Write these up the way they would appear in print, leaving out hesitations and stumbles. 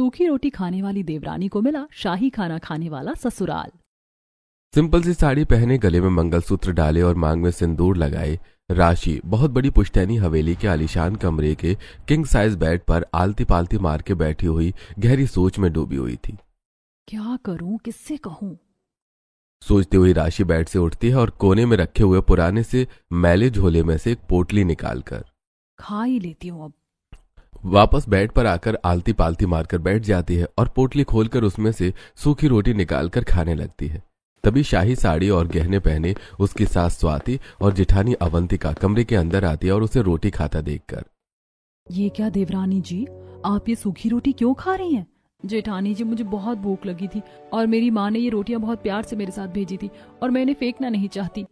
सूखी रोटी खाने वाली देवरानी को मिला शाही खाना खाने वाला ससुराल। सिंपल सी साड़ी पहने, गले में मंगलसूत्र डाले और मांग में सिंदूर लगाए, राशि बहुत बड़ी पुश्तैनी हवेली के आलीशान कमरे के किंग साइज बेड पर आलती पालती मार के बैठी हुई गहरी सोच में डूबी हुई थी। क्या करूं, किससे कहूं? सोचती हुई राशि बेड से उठती है और कोने में रखे हुए पुराने से मैले झोले में से एक पोटली निकालकर खा ही लेती हूँ। अब वापस बेड पर आकर आलती पालती मारकर बैठ जाती है और पोटली खोलकर उसमें से सूखी रोटी निकालकर खाने लगती है। तभी शाही साड़ी और गहने पहने उसकी सास स्वाति और जिठानी अवंतिका कमरे के अंदर आती है और उसे रोटी खाता देखकर, ये क्या देवरानी जी, आप ये सूखी रोटी क्यों खा रही हैं? जेठानी जी, मुझे बहुत भूख लगी थी और मेरी माँ ने ये रोटियां बहुत प्यार से मेरे साथ भेजी थी और मैं इन्हें फेंकना नहीं चाहती।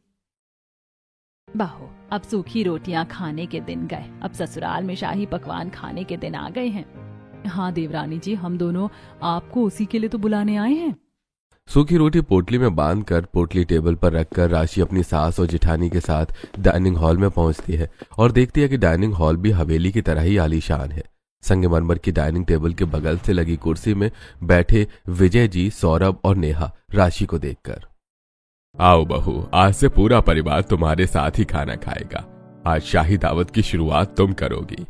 बाहो, अब सूखी रोटियां खाने के दिन गए, अब ससुराल में शाही पकवान खाने के दिन आ गए हैं। हाँ देवरानी जी, हम दोनों आपको उसी के लिए तो बुलाने आए हैं। सूखी रोटी पोटली में बांधकर पोटली टेबल पर रखकर राशि अपनी सास और जिठानी के साथ डाइनिंग हॉल में पहुंचती है और देखती है कि डाइनिंग हॉल भी हवेली की तरह ही आलीशान है। संगमरमर की डाइनिंग टेबल के बगल से लगी कुर्सी में बैठे विजय जी, सौरभ और नेहा राशि को देखकर, आओ बहू, आज से पूरा परिवार तुम्हारे साथ ही खाना खाएगा। आज शाही दावत की शुरुआत तुम करोगी।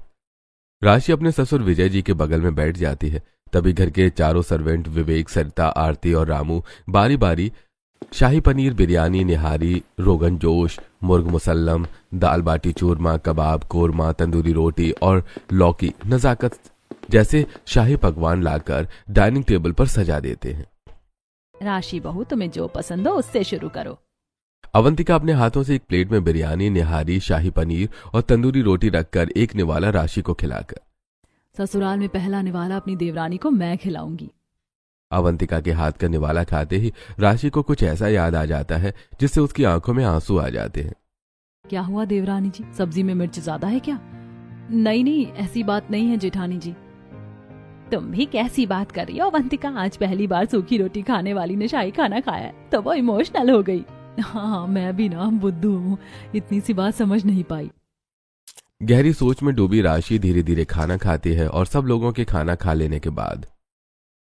राशि अपने ससुर विजय जी के बगल में बैठ जाती है। तभी घर के चारों सर्वेंट विवेक, सरिता, आरती और रामू बारी बारी शाही पनीर, बिरयानी, निहारी, रोगन जोश, मुर्ग मुसल्लम, दाल बाटी चूरमा, कबाब, कोरमा, तंदूरी रोटी और लौकी नजाकत जैसे शाही पकवान लाकर डाइनिंग टेबल पर सजा देते हैं। राशि बहू, तुम्हें जो पसंद हो उससे शुरू करो। अवंतिका अपने हाथों से एक प्लेट में बिरयानी, निहारी, शाही पनीर और तंदूरी रोटी रखकर एक निवाला राशि को खिलाकर, ससुराल में पहला निवाला अपनी देवरानी को मैं खिलाऊंगी। अवंतिका के हाथ का निवाला खाते ही राशि को कुछ ऐसा याद आ जाता है जिससे उसकी आंखों में आंसू आ जाते हैं। क्या हुआ देवरानी जी, सब्जी में मिर्च ज्यादा है क्या? नहीं, ऐसी बात नहीं है जेठानी जी। तुम भी कैसी बात कर रही हो अवंतिका, आज पहली बार सूखी रोटी खाने वाली ने शाही खाना खाया है तो वो इमोशनल हो गई। हाँ, मैं भी ना बुद्धू हूँ, इतनी सी बात समझ नहीं पाई। गहरी सोच में डूबी राशि धीरे धीरे खाना खाती है और सब लोगों के खाना खा लेने के बाद,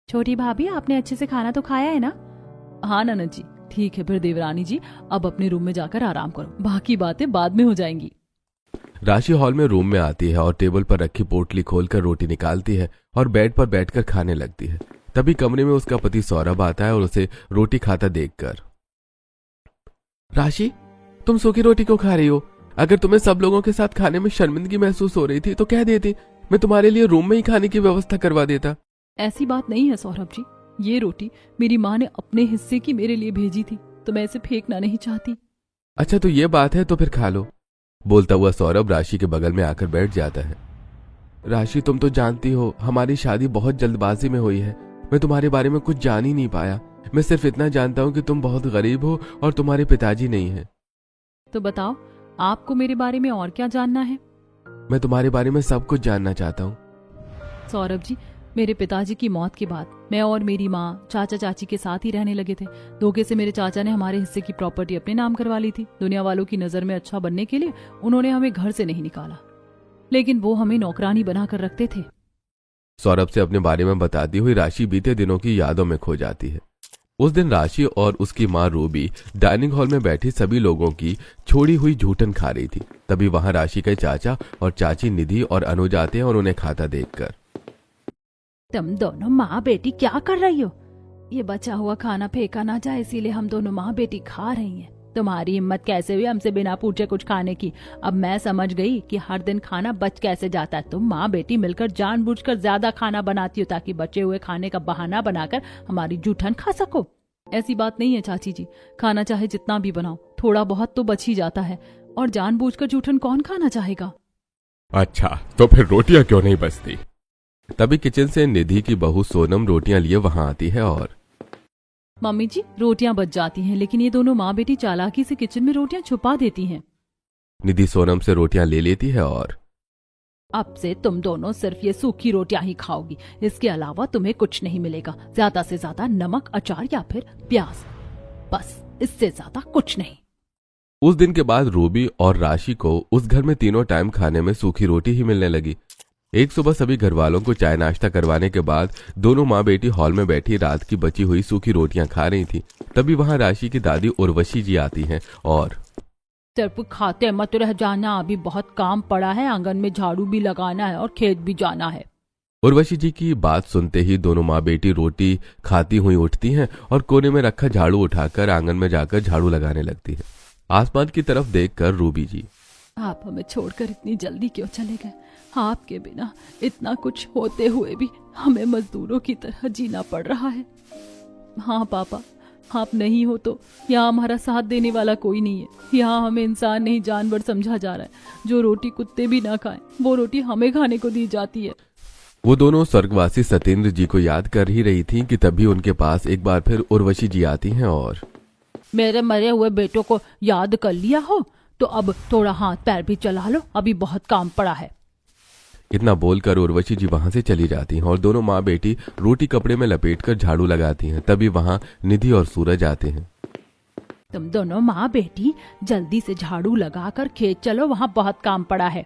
छोटी भाभी, आपने अच्छे से खाना तो खाया है ना? हाँ ननद जी। ठीक है फिर देवरानी जी, अब अपने रूम में जाकर आराम करो, बाकी बातें बाद में हो जाएंगी। राशि हॉल में रूम में आती है और टेबल पर रखी पोटली खोलकर रोटी निकालती है और बेड पर बैठकर खाने लगती है। तभी कमरे में उसका पति सौरभ आता है और उसे रोटी खाता देखकर, राशि, तुम सूखी रोटी क्यों खा रही हो? अगर तुम्हें सब लोगों के साथ खाने में शर्मिंदगी महसूस हो रही थी तो कह देती, मैं तुम्हारे लिए रूम में ही खाने की व्यवस्था करवा देता। ऐसी बात नहीं है सौरभ जी, ये रोटी मेरी माँ ने अपने हिस्से की मेरे लिए भेजी थी तो मैं इसे फेंकना नहीं चाहती। अच्छा तो ये बात है तो फिर खा लो। बोलता हुआ सौरभ राशि के बगल में आकर बैठ जाता है। राशि, तुम तो जानती हो हमारी शादी बहुत जल्दबाजी में हुई है, मैं तुम्हारे बारे में कुछ जान ही नहीं पाया। मैं सिर्फ इतना जानता हूँ कि तुम बहुत गरीब हो और तुम्हारे पिताजी नहीं है। तो बताओ, आपको मेरे बारे में और क्या जानना है? मैं तुम्हारे बारे में सब कुछ जानना चाहता हूँ। सौरभ जी, मेरे पिताजी की मौत के बाद मैं और मेरी माँ चाचा चाची के साथ ही रहने लगे थे। धोखे से मेरे चाचा ने हमारे हिस्से की प्रॉपर्टी अपने नाम करवा ली थी। दुनिया वालों की नजर में अच्छा बनने के लिए उन्होंने हमें घर से नहीं निकाला, लेकिन वो हमें नौकरानी बनाकर रखते थे। सौरभ से अपने बारे में बताती हुई राशि बीते दिनों की यादों में खो जाती है। उस दिन राशि और उसकी माँ रूबी डाइनिंग हॉल में बैठी सभी लोगों की छोड़ी हुई झूठन खा रही थी। तभी वहां राशि के चाचा और चाची निधि और अनुज आते हैं और उन्हें खाता देखकर, तुम दोनों माँ बेटी क्या कर रही हो? ये बचा हुआ खाना फेंका ना जाए, इसीलिए हम दोनों माँ बेटी खा रही हैं। तुम्हारी हिम्मत कैसे हुई हमसे बिना पूछे कुछ खाने की? अब मैं समझ गई कि हर दिन खाना बच कैसे जाता है। तुम माँ बेटी मिलकर जानबूझकर ज्यादा खाना बनाती हो ताकि बचे हुए खाने का बहाना बनाकर हमारी जूठन खा सको। ऐसी बात नहीं है चाची जी, खाना चाहे जितना भी बनाओ थोड़ा बहुत तो बच ही जाता है, और जानबूझकर जूठन कौन खाना चाहेगा? अच्छा तो फिर रोटियां क्यों नहीं बचती? तभी किचन से निधि की बहू सोनम रोटियां लिए वहां आती है और, मम्मी जी, रोटियां बच जाती हैं, लेकिन ये दोनों माँ बेटी चालाकी से किचन में रोटियां छुपा देती हैं। निधि सोनम से रोटियां ले लेती है और, अब से तुम दोनों सिर्फ ये सूखी रोटियां ही खाओगी, इसके अलावा तुम्हें कुछ नहीं मिलेगा। ज्यादा से ज्यादा नमक, अचार या फिर प्याज, बस इससे ज्यादा कुछ नहीं। उस दिन के बाद रूबी और राशि को उस घर में तीनों टाइम खाने में सूखी रोटी ही मिलने लगी। एक सुबह सभी घर वालों को चाय नाश्ता करवाने के बाद दोनों माँ बेटी हॉल में बैठी रात की बची हुई सूखी रोटियां खा रही थी। तभी वहां राशि की दादी उर्वशी जी आती हैं और सिर्फ खाते मत रह जाना, अभी बहुत काम पड़ा है, आंगन में झाड़ू भी लगाना है और खेत भी जाना है। उर्वशी जी की बात सुनते ही दोनों माँ बेटी रोटी खाती हुई उठती हैं और कोने में रखा झाड़ू उठाकर आंगन में जाकर झाड़ू लगाने लगती है। आसमान की तरफ देखकर रूबी जी, आप हमें छोड़कर इतनी जल्दी क्यों चले गए? आपके बिना इतना कुछ होते हुए भी हमें मजदूरों की तरह जीना पड़ रहा है। हाँ पापा, आप नहीं हो तो यहाँ हमारा साथ देने वाला कोई नहीं है। यहाँ हमें इंसान नहीं जानवर समझा जा रहा है। जो रोटी कुत्ते भी ना खाएं, वो रोटी हमें खाने को दी जाती है। वो दोनों स्वर्गवासी सत्येंद्र जी को याद कर ही रही थी कि तभी उनके पास एक बार फिर उर्वशी जी आती हैं और मेरे मरे हुए बेटों को याद कर लिया हो तो अब थोड़ा हाथ पैर भी चला लो, अभी बहुत काम पड़ा है। इतना बोलकर उर्वशी जी वहां से चली जाती हैं और दोनों माँ बेटी रोटी कपड़े में लपेटकर झाड़ू लगाती हैं। तभी वहां निधि और सूरज आते हैं। तुम दोनों माँ बेटी जल्दी से झाड़ू लगाकर खेत चलो, वहाँ बहुत काम पड़ा है।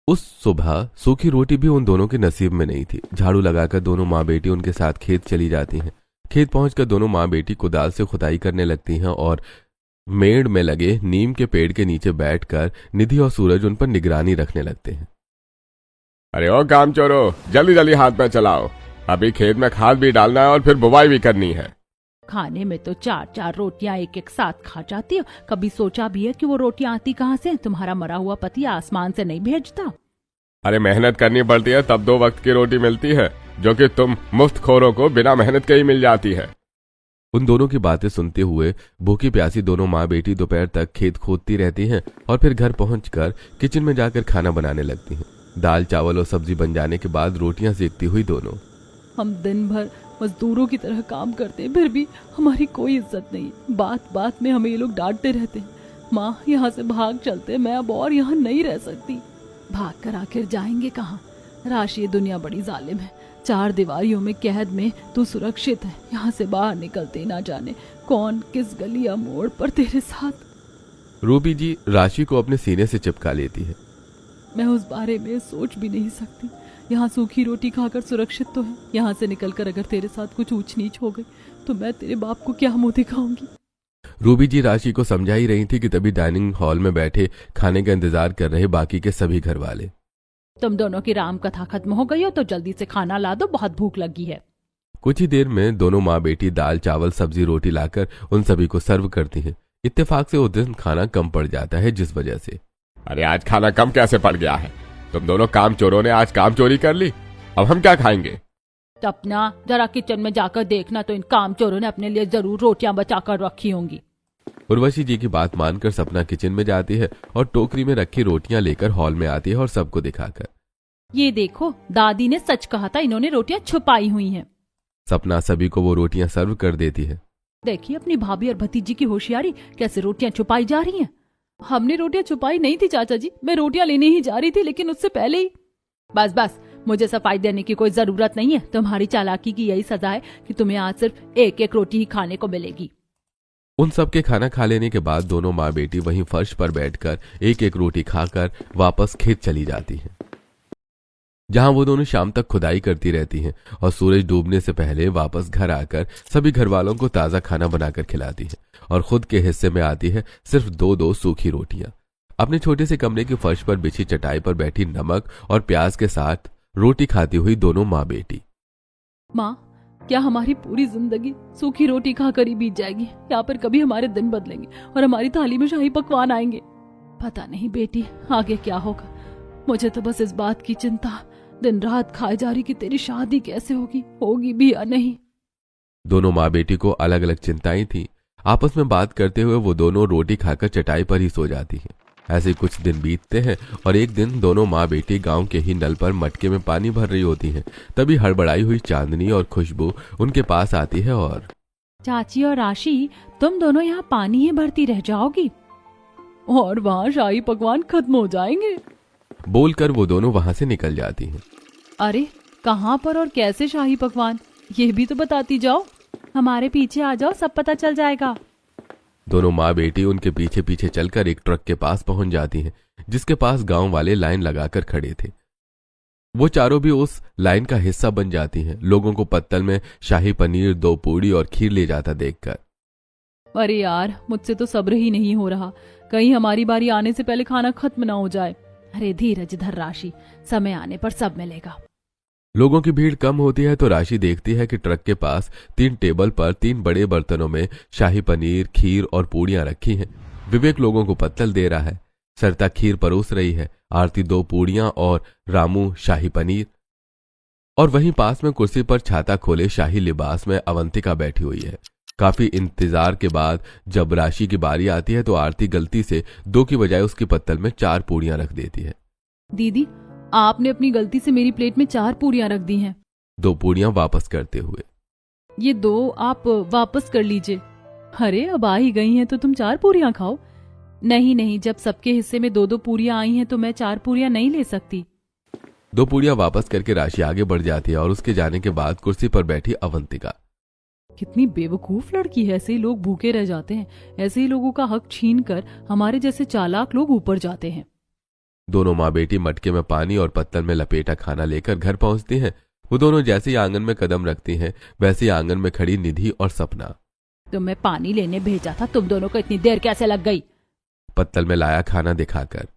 उस सुबह सूखी रोटी भी उन दोनों के नसीब में नहीं थी। झाड़ू लगाकर दोनों माँ बेटी उनके साथ खेत चली जाती हैं। खेत पहुंचकर दोनों माँ बेटी कुदाल से खुदाई करने लगती हैं और मेड़ में लगे नीम के पेड़ के नीचे बैठकर निधि और सूरज उन पर निगरानी रखने लगते हैं। अरे ओ काम चोरो, जल्दी जल्दी हाथ पैर चलाओ, अभी खेत में खाद भी डालना है और फिर बुवाई भी करनी है। खाने में तो 4-4 रोटियां एक एक साथ खा जाती हो। कभी सोचा भी है कि वो रोटियां आती कहाँ से? तुम्हारा मरा हुआ पति आसमान से नहीं भेजता। अरे मेहनत करनी पड़ती है तब 2 वक्त की रोटी मिलती है, जो कि तुम मुफ्तखोरों को बिना मेहनत के ही मिल जाती है। उन दोनों की बातें सुनते हुए भूखी प्यासी दोनों माँ बेटी दोपहर तक खेत खोदती रहती हैं और फिर घर पहुंचकर किचन में जाकर खाना बनाने लगती हैं। दाल चावल और सब्जी बन जाने के बाद रोटियां सेकती हुई दोनों, हम दिन भर मजदूरों की तरह काम करते हैं, फिर भी हमारी कोई इज्जत नहीं। बात बात में हमें ये लोग डांटते रहते हैं। माँ, यहाँ से भाग चलते, मैं अब और यहाँ नहीं रह सकती। भाग कर आखिर जाएंगे कहाँ? राशि, ये दुनिया बड़ी जालिम है। 4 दीवारियों में कैद में तू सुरक्षित है, यहाँ से बाहर निकलते ना जाने कौन किस गली या मोड़ पर तेरे साथ। रूबी जी राशि को अपने सीने से चिपका लेती है। मैं उस बारे में सोच भी नहीं सकती। यहाँ सूखी रोटी खाकर सुरक्षित तो है, यहाँ से निकलकर अगर तेरे साथ कुछ ऊंच नीच हो गई तो मैं तेरे बाप को क्या मुंह दिखाऊंगी? रूबी जी राशि को समझा ही रही थी कि तभी डाइनिंग हॉल में बैठे खाने का इंतजार कर रहे बाकी के सभी घर वाले, तुम दोनों की राम कथा खत्म हो गई हो तो जल्दी से खाना ला दो, बहुत भूख लगी है। कुछ ही देर में दोनों माँ बेटी दाल चावल सब्जी रोटी लाकर उन सभी को सर्व करती हैं। इत्तेफाक से उस दिन खाना कम पड़ जाता है, जिस वजह से अरे आज खाना कम कैसे पड़ गया है? तुम दोनों काम चोरों ने आज काम चोरी कर ली, अब हम क्या खाएंगे? सपना, जरा किचन में जाकर देखना, तो इन काम चोरों ने अपने लिए जरूर रोटियां बचाकर रखी होंगी। उर्वशी जी की बात मानकर सपना किचन में जाती है और टोकरी में रखी रोटियां लेकर हॉल में आती है और सबको दिखाकर, ये देखो, दादी ने सच कहा था, इन्होंने रोटियां छुपाई हुई हैं। सपना सभी को वो रोटियां सर्व कर देती है। देखिए अपनी भाभी और भतीजी की होशियारी, कैसे रोटियां छुपाई जा रही हैं। हमने रोटियां छुपाई नहीं थी चाचा जी, मैं रोटियां लेने ही जा रही थी, लेकिन उससे पहले ही। बस बस, मुझे सफाई देने की कोई जरूरत नहीं है। तुम्हारी चालाकी की यही सजा है कि तुम्हें आज सिर्फ एक एक रोटी ही खाने को मिलेगी। उन सब के खाना खा लेने के बाद दोनों माँ बेटी वहीं फर्श पर बैठकर एक एक रोटी खाकर वापस खेत चली जाती हैं, जहां वो दोनों शाम तक खुदाई करती रहती हैं और सूरज डूबने से पहले वापस घर आकर सभी घर वालों को ताज़ा खाना बनाकर खिलाती हैं और खुद के हिस्से में आती है सिर्फ 2-2 सूखी रोटियां। अपने छोटे से कमरे के फर्श पर बिछी चटाई पर बैठी नमक और प्याज के साथ रोटी खाती हुई दोनों माँ बेटी, माँ, क्या हमारी पूरी जिंदगी सूखी रोटी खाकर ही बीत जाएगी, या फिर कभी हमारे दिन बदलेंगे और हमारी थाली में शाही पकवान आएंगे? पता नहीं बेटी, आगे क्या होगा। मुझे तो बस इस बात की चिंता दिन रात खाए जा रही कि तेरी शादी कैसे होगी भी या नहीं। दोनों माँ बेटी को अलग अलग चिंताएं थी। आपस में बात करते हुए वो दोनों रोटी खाकर चटाई पर ही सो जाती हैं। ऐसे कुछ दिन बीतते हैं और एक दिन दोनों माँ बेटी गांव के ही नल पर मटके में पानी भर रही होती हैं। तभी हड़बड़ाई हुई चांदनी और खुशबू उनके पास आती है और, चाची और राशि, तुम दोनों यहाँ पानी ही भरती रह जाओगी और वहाँ शाही पकवान खत्म हो जाएंगे, बोलकर वो दोनों वहां से निकल जाती हैं। अरे कहाँ पर और कैसे शाही पकवान, ये भी तो बताती जाओ। हमारे पीछे आ जाओ, सब पता चल जाएगा। दोनों माँ बेटी उनके पीछे पीछे चलकर एक ट्रक के पास पहुंच जाती हैं, जिसके पास गांव वाले लाइन लगाकर खड़े थे। वो चारों भी उस लाइन का हिस्सा बन जाती हैं, लोगों को पत्तल में शाही पनीर, 2 पूड़ी और खीर ले जाता देखकर। अरे यार, मुझसे तो सब्र ही नहीं हो रहा, कहीं हमारी बारी आने से पहले खाना खत्म ना हो जाए। अरे धीरज धर राशि, समय आने पर सब मिलेगा। लोगों की भीड़ कम होती है तो राशि देखती है कि ट्रक के पास 3 टेबल पर 3 बड़े बर्तनों में शाही पनीर, खीर और पूड़ियां रखी हैं। विवेक लोगों को पत्तल दे रहा है, सरिता खीर परोस रही है, आरती 2 पूड़ियां और रामू शाही पनीर। और वहीं पास में कुर्सी पर छाता खोले शाही लिबास में अवंतिका बैठी हुई है। काफी इंतजार के बाद जब राशि की बारी आती है तो आरती गलती से 2 की बजाय उसकी पत्तल में 4 पूड़ियां रख देती है। दीदी, आपने अपनी गलती से मेरी प्लेट में 4 पूरियां रख दी हैं। 2 पूड़ियां वापस करते हुए। ये 2 आप वापस कर लीजिए। अरे अब आ ही गई हैं तो तुम 4 पूरियां खाओ। नहीं नहीं, जब सबके हिस्से में 2-2 पूरियां आई हैं तो मैं 4 पूरियां नहीं ले सकती। 2 पूड़ियां वापस करके राशि आगे बढ़ जाती है और उसके जाने के बाद कुर्सी पर बैठी अवंतिका। कितनी बेवकूफ लड़की है, ऐसे ही लोग भूखे रह जाते हैं, ऐसे ही लोगों का हक छीन कर हमारे जैसे चालाक लोग ऊपर जाते हैं। दोनों माँ बेटी मटके में पानी और पत्तल में लपेटा खाना लेकर घर पहुंचती हैं। वो दोनों जैसे ही आंगन में कदम रखती हैं वैसे ही आंगन में खड़ी निधि और सपना। तो मैं पानी लेने भेजा था, तुम दोनों को इतनी देर कैसे लग गई? पत्तल में लाया खाना दिखाकर।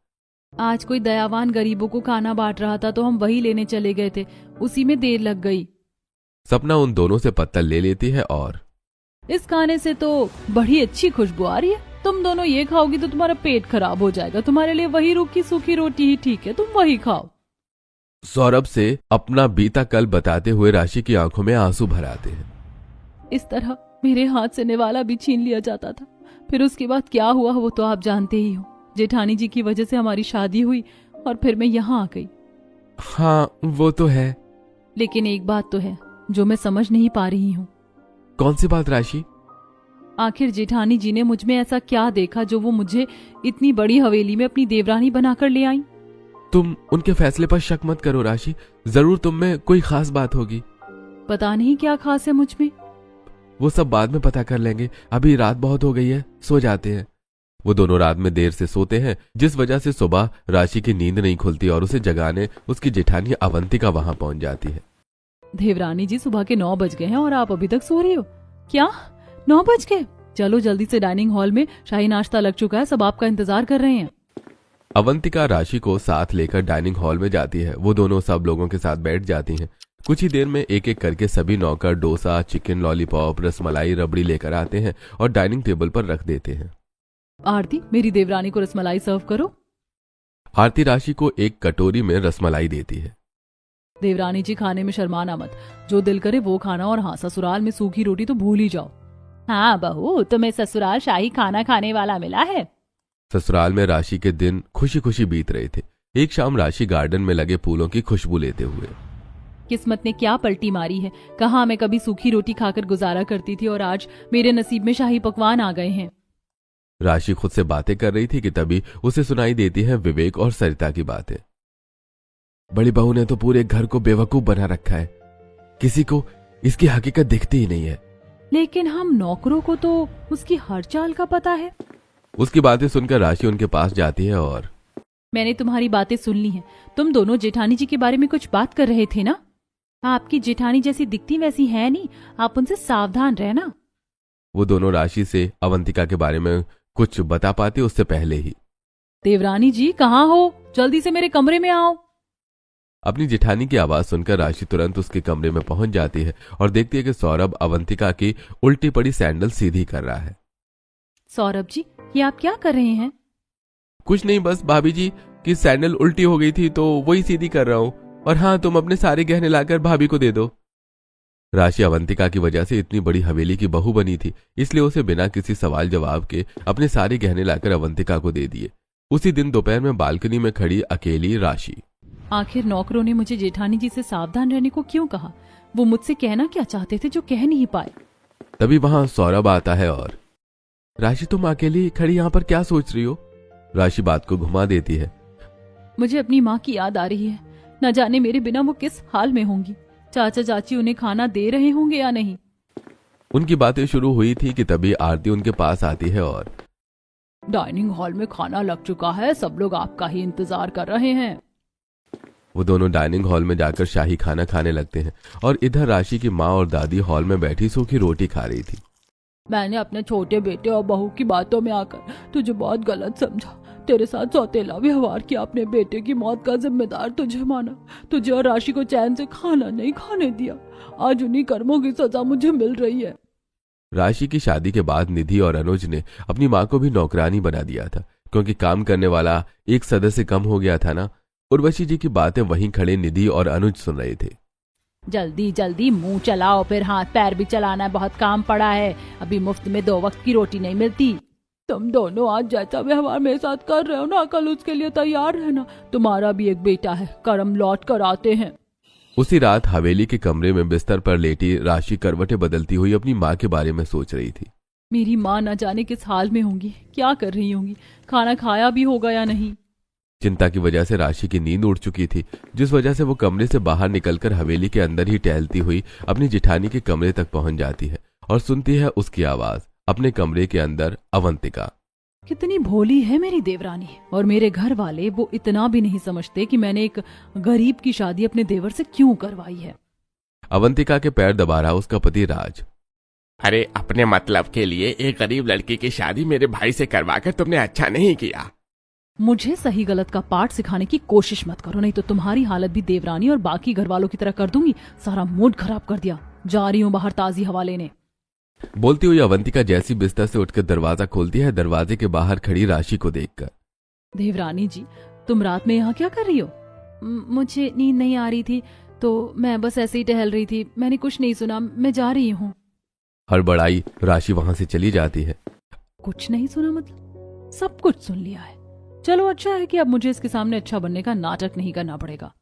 आज कोई दयावान गरीबों को खाना बांट रहा था तो हम वही लेने चले गए थे, उसी में देर लग गई। सपना उन दोनों से पत्तल ले लेती है और इस खाने से तो बड़ी अच्छी खुशबू आ रही है, तुम दोनों ये खाओगी तो तुम्हारा पेट खराब हो जाएगा, तुम्हारे लिए वही रूखी सूखी रोटी ही ठीक है, तुम वही खाओ। सौरभ से अपना बीता कल बताते हुए राशि की आंखों में आंसू भर आते हैं। इस तरह मेरे हाथ से निवाला भी छीन लिया जाता था, फिर उसके बाद क्या हुआ वो तो आप जानते ही हो। जेठानी जी की वजह से हमारी शादी हुई और फिर मैं यहाँ आ गई। हाँ वो तो है, लेकिन एक बात तो है जो मैं समझ नहीं पा रही हूँ। कौन सी बात राशि? आखिर जेठानी जी ने मुझ में ऐसा क्या देखा जो वो मुझे इतनी बड़ी हवेली में अपनी देवरानी बनाकर ले आई? तुम उनके फैसले पर शक मत करो राशि, जरूर तुम में कोई खास बात होगी। पता नहीं क्या खास है मुझ में। वो सब बाद में पता कर लेंगे, अभी रात बहुत हो गई है, सो जाते हैं। वो दोनों रात में देर से सोते हैं जिस वजह से सुबह राशि की नींद नहीं खुलती और उसे जगाने उसकी जेठानी अवंतिका वहां पहुंच जाती है। देवरानी जी, सुबह के 9 बज गए हैं और आप अभी तक सो रही हो? क्या 9 बज गए? चलो जल्दी से, डाइनिंग हॉल में शाही नाश्ता लग चुका है, सब आपका इंतजार कर रहे हैं। अवंतिका राशि को साथ लेकर डाइनिंग हॉल में जाती है। वो दोनों सब लोगों के साथ बैठ जाती हैं। कुछ ही देर में एक एक करके सभी नौकर डोसा, चिकन लॉलीपॉप, रसमलाई, रबड़ी लेकर आते हैं और डाइनिंग टेबल पर रख देते हैं। आरती, मेरी देवरानी को रसमलाई सर्व करो। आरती राशि को एक कटोरी में रसमलाई देती है। देवरानी जी, खाने में शर्माना मत, जो दिल करे वो खाना, और हाँ, ससुराल में सूखी रोटी तो भूल ही जाओ। हाँ बहू, तुम्हें ससुराल शाही खाना खाने वाला मिला है। ससुराल में राशि के दिन खुशी खुशी बीत रहे थे। एक शाम राशि गार्डन में लगे फूलों की खुशबू लेते हुए। किस्मत ने क्या पलटी मारी है, कहाँ मैं कभी सूखी रोटी खाकर गुजारा करती थी और आज मेरे नसीब में शाही पकवान आ गए हैं। राशि खुद से बातें कर रही थी कि तभी उसे सुनाई देती है विवेक और सरिता की बातें। बड़ी बहू ने तो पूरे घर को बेवकूफ बना रखा है, किसी को इसकी हकीकत दिखती ही नहीं है। लेकिन हम नौकरों को तो उसकी हर चाल का पता है। उसकी बातें सुनकर राशि उनके पास जाती है और मैंने तुम्हारी बातें सुन ली हैं। तुम दोनों जेठानी जी के बारे में कुछ बात कर रहे थे ना? आपकी जेठानी जैसी दिखती वैसी है नहीं, आप उनसे सावधान रहना। वो दोनों राशि से अवंतिका के बारे में कुछ बता पाते उससे पहले ही। देवरानी जी कहाँ हो, जल्दी से मेरे कमरे में आओ। अपनी जेठानी की आवाज सुनकर राशि तुरंत उसके कमरे में पहुंच जाती है और देखती है कि सौरभ अवंतिका की उल्टी पड़ी सैंडल सीधी कर रहा है। सौरभ जी, ये आप क्या कर रहे हैं? कुछ नहीं, बस भाभी जी की सैंडल उल्टी हो गई थी तो वही सीधी कर रहा हूं। और हाँ, तुम अपने सारे गहने लाकर भाभी को दे दो। राशि अवंतिका की वजह से इतनी बड़ी हवेली की बहू बनी थी, इसलिए उसे बिना किसी सवाल जवाब के अपने सारे गहने लाकर अवंतिका को दे दिए। उसी दिन दोपहर में बालकनी में खड़ी अकेली राशि। आखिर नौकरों ने मुझे जेठानी जी से सावधान रहने को क्यों कहा? वो मुझसे कहना क्या चाहते थे जो कह नहीं पाए? तभी वहां सौरभ आता है और राशि, तुम अकेली खड़ी यहाँ पर क्या सोच रही हो? राशि बात को घुमा देती है। मुझे अपनी माँ की याद आ रही है, न जाने मेरे बिना वो किस हाल में होंगी। चाचा चाची उन्हें खाना दे रहे होंगे या नहीं। उनकी बातें शुरू हुई थी कि तभी आरती उनके पास आती है और डाइनिंग हॉल में खाना लग चुका है, सब लोग आपका ही इंतजार कर रहे हैं। वो दोनों डाइनिंग हॉल में जाकर शाही खाना खाने लगते हैं और इधर राशि की माँ और दादी हॉल में बैठी सूखी रोटी खा रही थी। मैंने अपने छोटे बेटे और बहू की बातों में आकर तुझे बहुत गलत समझा। तेरे साथ सौतेला व्यवहार किया, अपने बेटे की मौत का जिम्मेदार तुझे माना, तुझे और राशि को चैन से खाना नहीं खाने दिया। आज उन्हीं कर्मों की सजा मुझे मिल रही है। राशि की शादी के बाद निधि और अनुज ने अपनी माँ को भी नौकरानी बना दिया था, क्योंकि काम करने वाला एक सदस्य कम हो गया था ना। उर्वशी जी की बातें वहीं खड़े निधि और अनुज सुन रहे थे। जल्दी जल्दी मुंह चलाओ, फिर हाथ पैर भी चलाना, बहुत काम पड़ा है। अभी मुफ्त में 2 वक्त की रोटी नहीं मिलती। तुम दोनों आज जैसा व्यवहार मेरे साथ कर रहे हो ना, कल उसके लिए तैयार रहना। तुम्हारा भी एक बेटा है, कर्म लौट कर आते हैं। उसी रात हवेली के कमरे में बिस्तर पर लेटी राशि करवटें बदलती हुई अपनी माँ के बारे में सोच रही थी। मेरी माँ न जाने किस हाल में होंगी, क्या कर रही होंगी, खाना खाया भी होगा या नहीं। चिंता की वजह से राशि की नींद उड़ चुकी थी, जिस वजह से वो कमरे से बाहर निकलकर हवेली के अंदर ही टहलती हुई अपनी जिठानी के कमरे तक पहुंच जाती है और सुनती है उसकी आवाज। अपने कमरे के अंदर अवंतिका। कितनी भोली है मेरी देवरानी, और मेरे घर वाले वो इतना भी नहीं समझते कि मैंने एक गरीब की शादी अपने देवर से क्यों करवाई है। अवंतिका के पैर दबा रहा उसका पति राज। अरे अपने मतलब के लिए एक गरीब लड़की की शादी मेरे भाई से करवाकर तुमने अच्छा नहीं किया। मुझे सही गलत का पाठ सिखाने की कोशिश मत करो, नहीं तो तुम्हारी हालत भी देवरानी और बाकी घर वालों की तरह कर दूंगी। सारा मूड खराब कर दिया। जा रही हूँ बाहर ताजी हवा लेने। बोलती हुई अवंतिका जैसी बिस्तर से उठकर दरवाजा खोलती है, दरवाजे के बाहर खड़ी राशि को देखकर। देवरानी जी, तुम रात में यहाँ क्या कर रही हो? मुझे नींद नहीं आ रही थी तो मैं बस ऐसे ही टहल रही थी। मैंने कुछ नहीं सुना, मैं जा रही हूँ। हड़बड़ाई राशि वहां से चली जाती है। कुछ नहीं सुना मतलब? सब कुछ सुन लिया है। चलो अच्छा है कि अब मुझे इसके सामने अच्छा बनने का नाटक नहीं करना पड़ेगा।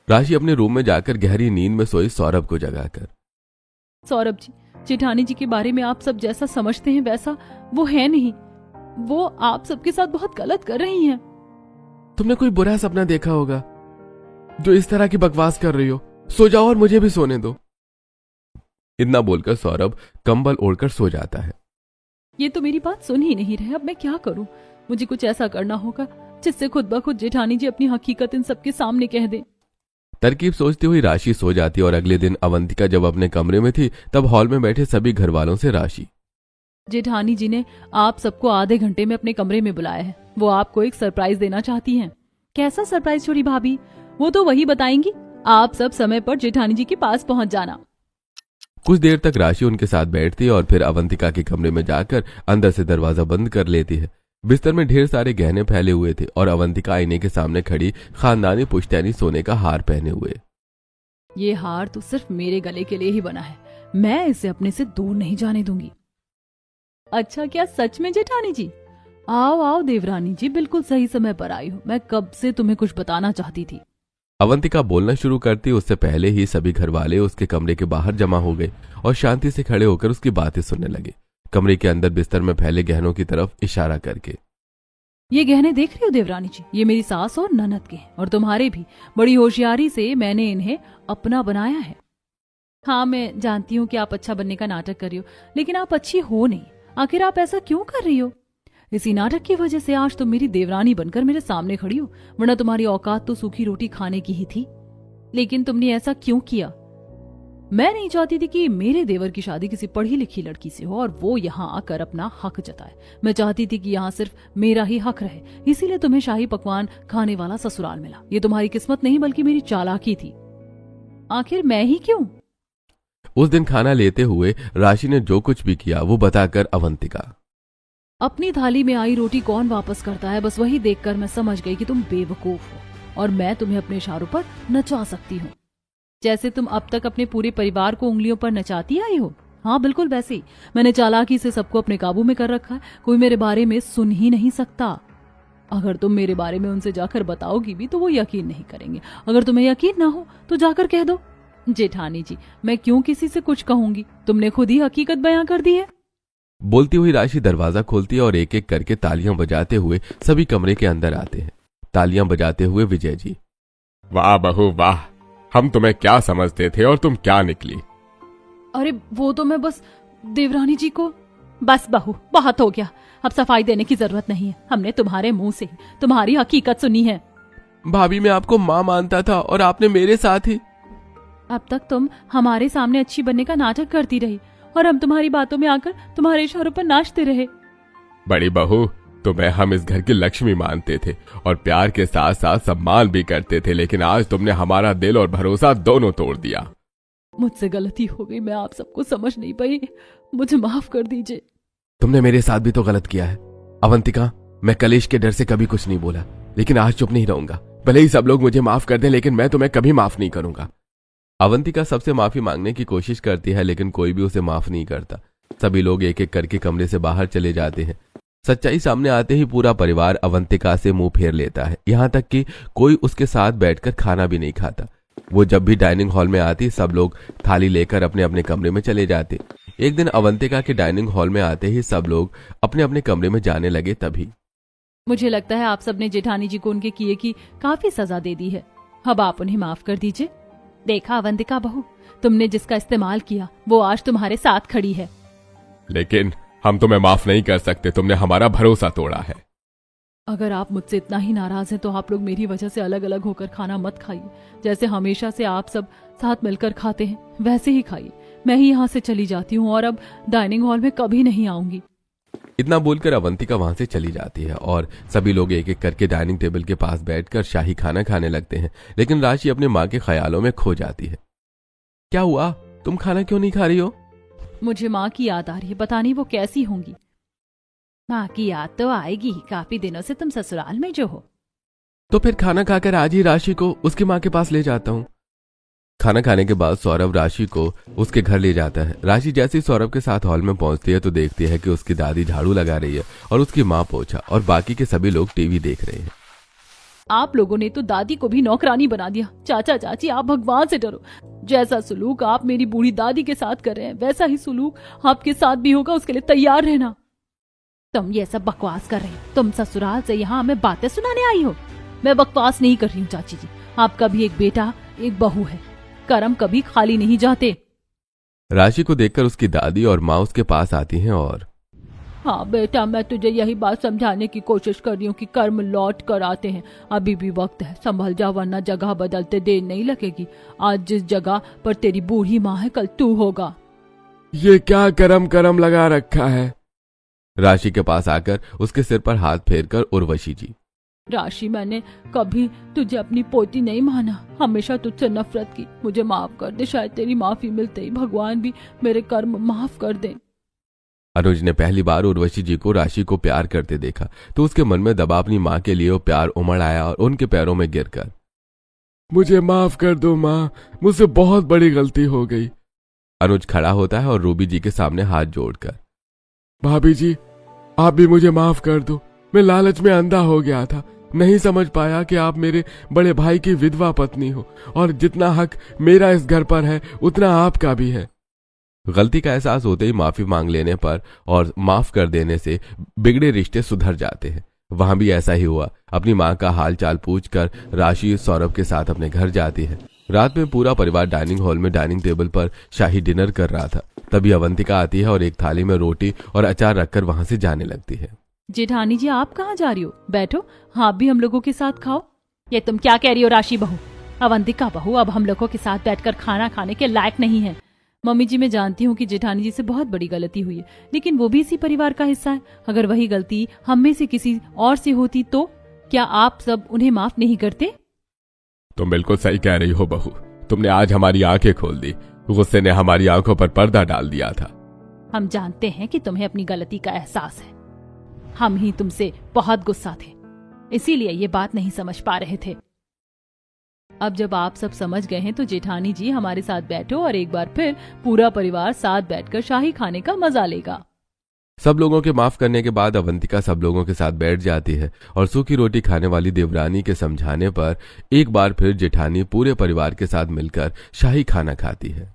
राशि अपने रूम में जाकर गहरी नींद में सोई सौरभ को जगाकर। सौरभ जी, जेठानी जी के बारे में आप सब जैसा समझते हैं वैसा वो है नहीं। वो आप सबके साथ बहुत गलत कर रही हैं। तुमने कोई बुरा सपना देखा होगा जो इस तरह की बकवास कर रही हो। सो जाओ और मुझे भी सोने दो। इतना बोलकर सौरभ कंबल ओढ़कर सो जाता है। ये तो मेरी बात सुन ही नहीं रहे। अब मैं क्या करूं? मुझे कुछ ऐसा करना होगा जिससे खुद ब खुद जेठानी जी अपनी हकीकत इन सबके सामने कह दे। तरकीब सोचती हुई राशि सो जाती और अगले दिन अवंतिका जब अपने कमरे में थी तब हॉल में बैठे सभी घर वालों से राशि। जेठानी जी ने आप सबको आधे घंटे में अपने कमरे में बुलाया है। वो आपको एक सरप्राइज देना चाहती हैं। कैसा सरप्राइज छोड़ी भाभी? वो तो वही बताएंगी। आप सब समय पर जेठानी जी के पास पहुंच जाना। कुछ देर तक राशि उनके साथ बैठती है और फिर अवंतिका के कमरे में जाकर अंदर से दरवाजा बंद कर लेती है। बिस्तर में ढेर सारे गहने फैले हुए थे और अवंतिका आईने के सामने खड़ी खानदानी पुश्तैनी सोने का हार पहने हुए। ये हार तो सिर्फ मेरे गले के लिए ही बना है। मैं इसे अपने से दूर नहीं जाने दूंगी। अच्छा, क्या सच में जेठानी जी? आओ आओ देवरानी जी, बिल्कुल सही समय पर आई हो। मैं कब से तुम्हें कुछ बताना चाहती थी। अवंतिका बोलना शुरू करती उससे पहले ही सभी घर वाले उसके कमरे के बाहर जमा हो गए और शांति से खड़े होकर उसकी बातें सुनने लगे, कमरे के अंदर बिस्तर में फैले गहनों की तरफ इशारा करके। ये गहने देख रही हो देवरानी जी? ये मेरी सास और ननद के हैं और तुम्हारे भी। बड़ी होशियारी से मैंने इन्हें अपना बनाया है। हाँ, मैं जानती हूँ कि आप अच्छा बनने का नाटक कर रही हो, लेकिन आप अच्छी हो नहीं। आखिर आप ऐसा क्यों कर रही हो? इसी नाटक की वजह से आज तुम मेरी देवरानी बनकर मेरे सामने खड़ी हो, वरना तुम्हारी औकात तो सूखी रोटी खाने की ही थी। लेकिन तुमने ऐसा क्यों किया? मैं नहीं चाहती थी कि मेरे देवर की शादी किसी पढ़ी लिखी लड़की से हो और वो यहाँ आकर अपना हक जताए। मैं चाहती थी कि यहाँ सिर्फ मेरा ही हक रहे, इसीलिए तुम्हें शाही पकवान खाने वाला ससुराल मिला। ये तुम्हारी किस्मत नहीं बल्कि मेरी चालाकी थी। आखिर मैं ही क्यों? उस दिन खाना लेते हुए राशि ने जो कुछ भी किया वो बताकर अवंतिका। अपनी थाली में आई रोटी कौन वापस करता है, बस वही देखकर मैं समझ गई कि तुम बेवकूफ हो और मैं तुम्हें अपने इशारों पर नचा सकती हूँ, जैसे तुम अब तक अपने पूरे परिवार को उंगलियों पर नचाती आई हो। हाँ, बिल्कुल वैसे ही। मैंने चालाकी से सबको अपने काबू में कर रखा है। कोई मेरे बारे में सुन ही नहीं सकता। अगर तुम मेरे बारे में उनसे जाकर बताओगी भी तो वो यकीन नहीं करेंगे। अगर तुम्हें यकीन ना हो तो जाकर कह दो। जेठानी जी, मैं क्यों किसी से कुछ कहूंगी? तुमने खुद ही हकीकत बयां कर दी है। बोलती हुई राशि दरवाजा खोलती है और एक एक करके तालियां बजाते हुए सभी कमरे के अंदर आते हैं। तालियां बजाते हुए विजय जी। वाह बहू वाह, हम तुम्हें क्या समझते थे और तुम क्या निकली। अरे वो तो मैं बस देवरानी जी को। बस बहू, बहुत हो गया। अब सफाई देने की जरूरत नहीं है। हमने तुम्हारे मुंह से तुम्हारी हकीकत सुनी है। भाभी मैं आपको माँ मानता था और आपने मेरे साथ ही। अब तक तुम हमारे सामने अच्छी बनने का नाटक करती रही और हम तुम्हारी बातों में आकर तुम्हारे इशारों पर नाचते रहे। बड़ी बहू, तुम्हें हम इस घर की लक्ष्मी मानते थे और प्यार के साथ साथ सम्मान भी करते थे, लेकिन आज तुमने हमारा दिल और भरोसा दोनों तोड़ दिया। मुझसे गलती हो गई, मैं आप सबको समझ नहीं पाई, मुझे माफ कर दीजिए। तुमने मेरे साथ भी तो गलत किया है अवंतिका। मैं कलेश के डर से कभी कुछ नहीं बोला, लेकिन आज चुप नहीं रहूंगा। भले ही सब लोग मुझे माफ कर दें, लेकिन मैं तुम्हें कभी माफ नहीं करूंगा। अवंतिका सबसे माफी मांगने की कोशिश करती है, लेकिन कोई भी उसे माफ नहीं करता। सभी लोग एक एक करके कमरे से बाहर चले जाते हैं। सच्चाई सामने आते ही पूरा परिवार अवंतिका से मुंह फेर लेता है, यहाँ तक कि कोई उसके साथ बैठकर खाना भी नहीं खाता। वो जब भी डाइनिंग हॉल में आती, सब लोग थाली लेकर अपने अपने कमरे में चले जाते। एक दिन अवंतिका के डाइनिंग हॉल में आते ही सब लोग अपने अपने कमरे में जाने लगे। तभी मुझे लगता है आप सबने जेठानी जी को उनके किए की काफी सजा दे दी है, अब आप उन्हें माफ कर दीजिए। देखा अवंतिका बहू, तुमने जिसका इस्तेमाल किया वो आज तुम्हारे साथ खड़ी है। लेकिन हम तुम्हें माफ नहीं कर सकते, तुमने हमारा भरोसा तोड़ा है। अगर आप मुझसे इतना ही नाराज हैं तो आप लोग मेरी वजह से अलग अलग होकर खाना मत खाइए। जैसे हमेशा से आप सब साथ मिलकर खाते हैं वैसे ही खाइए। मैं ही यहाँ से चली जाती हूँ और अब डाइनिंग हॉल में कभी नहीं आऊंगी। इतना बोलकर अवंतिका वहां से चली जाती है और सभी लोग एक एक करके डाइनिंग टेबल के पास बैठकर शाही खाना खाने लगते हैं। लेकिन राशि अपने माँ के ख्यालों में खो जाती है। क्या हुआ, तुम खाना क्यों नहीं खा रही हो? मुझे माँ की याद आ रही है, पता नहीं वो कैसी होंगी। माँ की याद तो आएगी ही, काफी दिनों से तुम ससुराल में जो हो। तो फिर खाना खाकर आज ही राशि को उसकी माँ के पास ले जाता हूँ। खाना खाने के बाद सौरभ राशि को उसके घर ले जाता है। राशि जैसे ही सौरभ के साथ हॉल में पहुंचती है तो देखती है कि उसकी दादी झाड़ू लगा रही है और उसकी माँ पोछा, और बाकी के सभी लोग टीवी देख रहे हैं। आप लोगों ने तो दादी को भी नौकरानी बना दिया। चाचा चाची, आप भगवान से डरो। जैसा सुलूक आप मेरी बूढ़ी दादी के साथ कर रहे हैं वैसा ही सुलूक आपके साथ भी होगा, उसके लिए तैयार रहना। तुम ये सब बकवास कर रहे हो। तुम ससुराल से यहाँ हमें बातें सुनाने आई हो। मैं बकवास नहीं कर रही हूँ चाची जी, आपका भी एक बेटा एक बहू है, कर्म कभी खाली नहीं जाते। राशि को देखकर उसकी दादी और माँ उसके पास आती हैं और हाँ बेटा, मैं तुझे यही बात समझाने की कोशिश कर रही हूँ कि कर्म लौट कर आते हैं। अभी भी वक्त है, संभल जा वरना जगह बदलते देर नहीं लगेगी। आज जिस जगह पर तेरी बूढ़ी माँ है कल तू होगा। ये क्या करम लगा रखा है? राशि के पास आकर उसके सिर पर हाथ फेरकर उर्वशी जी, राशि, मैंने कभी तुझे अपनी पोती नहीं माना, हमेशा तुझसे नफरत की। मुझे माफ कर दे, शायद तेरी माफी मिलते ही भगवान भी मेरे कर्म माफ कर दे। अनुज ने पहली बार उर्वशी जी को राशि को प्यार करते देखा तो उसके मन में दबा अपनी माँ के लिए वो प्यार उमड़ आया और उनके पैरों में गिरकर, मुझे माफ कर दो माँ, मुझसे बहुत बड़ी गलती हो गई। अनुज खड़ा होता है और रूबी जी के सामने हाथ जोड़कर, भाभी जी आप भी मुझे माफ कर दो। मैं लालच में अंधा हो गया था, नहीं समझ पाया कि आप मेरे बड़े भाई की विधवा पत्नी हो और जितना हक मेरा इस घर पर है उतना आपका भी है। गलती का एहसास होते ही माफी मांग लेने पर और माफ कर देने से बिगड़े रिश्ते सुधर जाते हैं। वहां भी ऐसा ही हुआ। अपनी माँ का हाल चाल पूछकर राशि सौरभ के साथ अपने घर जाती है। रात में पूरा परिवार डाइनिंग हॉल में डाइनिंग टेबल पर शाही डिनर कर रहा था। तभी अवंतिका आती है और एक थाली में रोटी और अचार रखकर वहां से जाने लगती है। जेठानी जी, आप कहाँ जा रही हो? बैठो, आप भी हम लोगों के साथ खाओ। ये तुम क्या कह रही हो राशि बहू? अवंतिका बहू अब हम लोगों के साथ बैठकर खाना खाने के लायक नहीं है। मम्मी जी, मैं जानती हूँ कि जेठानी जी से बहुत बड़ी गलती हुई है, लेकिन वो भी इसी परिवार का हिस्सा है। अगर वही गलती हम में से किसी और से होती तो क्या आप सब उन्हें माफ नहीं करते? तुम बिल्कुल सही कह रही हो बहू, तुमने आज हमारी आंखें खोल दी। गुस्से ने हमारी आंखों पर पर्दा डाल दिया था। हम जानते हैं कि तुम्हें अपनी गलती का एहसास है। हम ही तुमसे बहुत गुस्सा थे, इसीलिए ये बात नहीं समझ पा रहे थे। अब जब आप सब समझ गए हैं तो जेठानी जी हमारे साथ बैठो और एक बार फिर पूरा परिवार साथ बैठकर शाही खाने का मजा लेगा। सब लोगों के माफ करने के बाद अवंतिका सब लोगों के साथ बैठ जाती है और सूखी रोटी खाने वाली देवरानी के समझाने पर एक बार फिर जेठानी पूरे परिवार के साथ मिलकर शाही खाना खाती है।